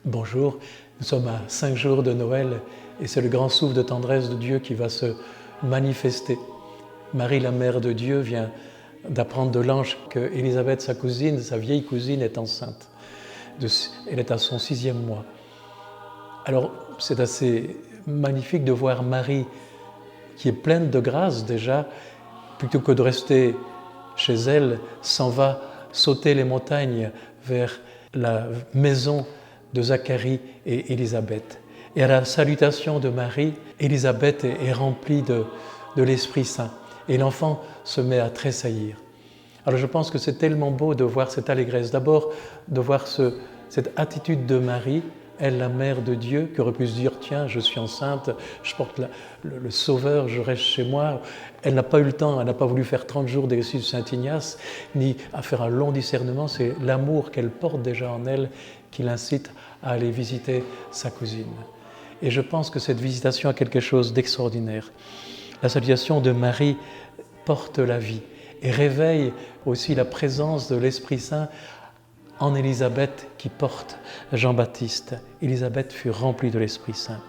Bonjour, nous sommes à 5 jours de Noël et c'est le grand souffle de tendresse de Dieu qui va se manifester. Marie, la mère de Dieu, vient d'apprendre de l'ange que Élisabeth, sa cousine, sa vieille cousine, est enceinte. Elle est à son 6e mois. Alors, c'est assez magnifique de voir Marie, qui est pleine de grâce déjà, plutôt que de rester chez elle, s'en va sauter les montagnes vers la maison de Zacharie et Élisabeth. Et à la salutation de Marie, Élisabeth est remplie de l'Esprit Saint et l'enfant se met à tressaillir. Alors je pense que c'est tellement beau de voir cette allégresse. D'abord, de voir cette attitude de Marie, elle, la mère de Dieu, qui aurait pu se dire « Tiens, je suis enceinte, je porte le Sauveur, je reste chez moi ». Elle n'a pas eu le temps, elle n'a pas voulu faire 30 jours des récits de Saint-Ignace, ni à faire un long discernement. C'est l'amour qu'elle porte déjà en elle qui l'incite à aller visiter sa cousine. Et je pense que cette visitation a quelque chose d'extraordinaire. La salutation de Marie porte la vie et réveille aussi la présence de l'Esprit Saint en Élisabeth qui porte Jean-Baptiste. Élisabeth fut remplie de l'Esprit Saint.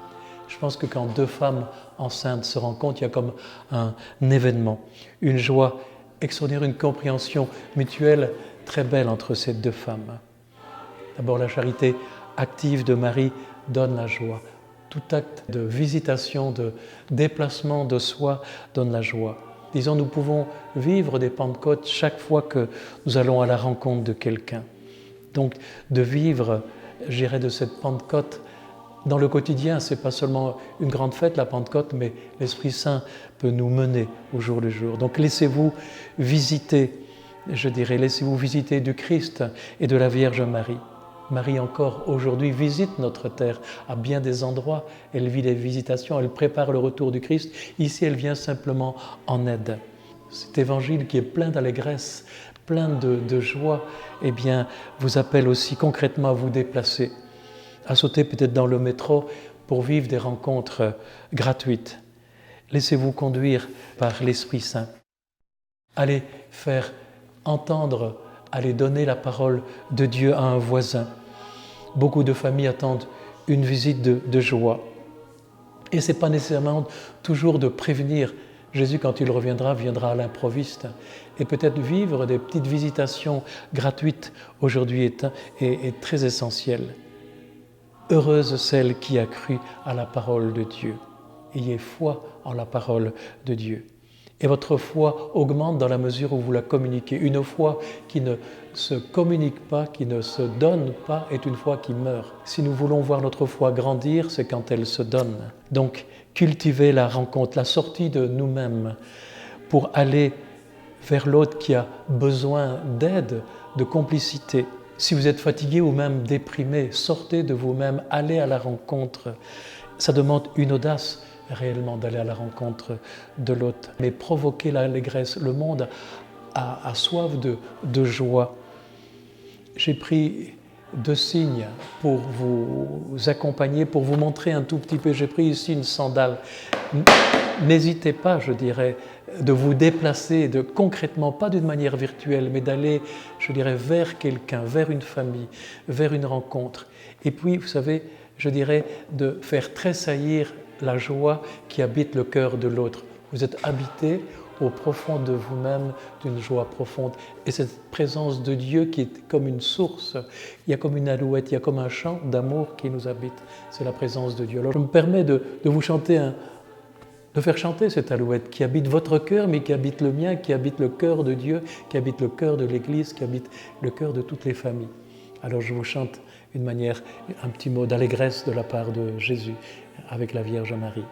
Je pense que quand deux femmes enceintes se rencontrent, il y a comme un événement, une joie extraordinaire, une compréhension mutuelle très belle entre ces deux femmes. D'abord, la charité active de Marie donne la joie. Tout acte de visitation, de déplacement de soi donne la joie. Disons, nous pouvons vivre des Pentecôtes chaque fois que nous allons à la rencontre de quelqu'un. Donc, de vivre, je dirais, de cette Pentecôte dans le quotidien, ce n'est pas seulement une grande fête, la Pentecôte, mais l'Esprit Saint peut nous mener au jour le jour. Donc, laissez-vous visiter, je dirais, laissez-vous visiter du Christ et de la Vierge Marie. Marie encore aujourd'hui visite notre terre à bien des endroits. Elle vit des visitations, elle prépare le retour du Christ. Ici, elle vient simplement en aide. Cet évangile qui est plein d'allégresse, plein de joie, eh bien, vous appelle aussi concrètement à vous déplacer, à sauter peut-être dans le métro pour vivre des rencontres gratuites. Laissez-vous conduire par l'Esprit Saint. Allez faire entendre, allez donner la parole de Dieu à un voisin. Beaucoup de familles attendent une visite de joie. Et ce n'est pas nécessairement toujours de prévenir. Jésus, quand il reviendra, viendra à l'improviste. Et peut-être vivre des petites visitations gratuites aujourd'hui est très essentiel. Heureuse celle qui a cru à la parole de Dieu. Ayez foi en la parole de Dieu. Et votre foi augmente dans la mesure où vous la communiquez. Une foi qui ne se communique pas, qui ne se donne pas, est une foi qui meurt. Si nous voulons voir notre foi grandir, c'est quand elle se donne. Donc, cultivez la rencontre, la sortie de nous-mêmes pour aller vers l'autre qui a besoin d'aide, de complicité. Si vous êtes fatigué ou même déprimé, sortez de vous-même, allez à la rencontre. Ça demande une audace réellement d'aller à la rencontre de l'autre. Mais provoquer l'allégresse, le monde a soif de joie. J'ai pris 2 signes pour vous accompagner, pour vous montrer un tout petit peu. J'ai pris ici une sandale. N'hésitez pas, je dirais, de vous déplacer, concrètement, pas d'une manière virtuelle, mais d'aller, je dirais, vers quelqu'un, vers une famille, vers une rencontre. Et puis, vous savez, je dirais, de faire tressaillir la joie qui habite le cœur de l'autre. Vous êtes habité au profond de vous-même d'une joie profonde. Et cette présence de Dieu qui est comme une source, il y a comme une alouette, il y a comme un chant d'amour qui nous habite. C'est la présence de Dieu. Alors je me permets de vous chanter, de faire chanter cette alouette qui habite votre cœur, mais qui habite le mien, qui habite le cœur de Dieu, qui habite le cœur de l'Église, qui habite le cœur de toutes les familles. Alors je vous chante un petit mot d'allégresse de la part de Jésus avec la Vierge Marie.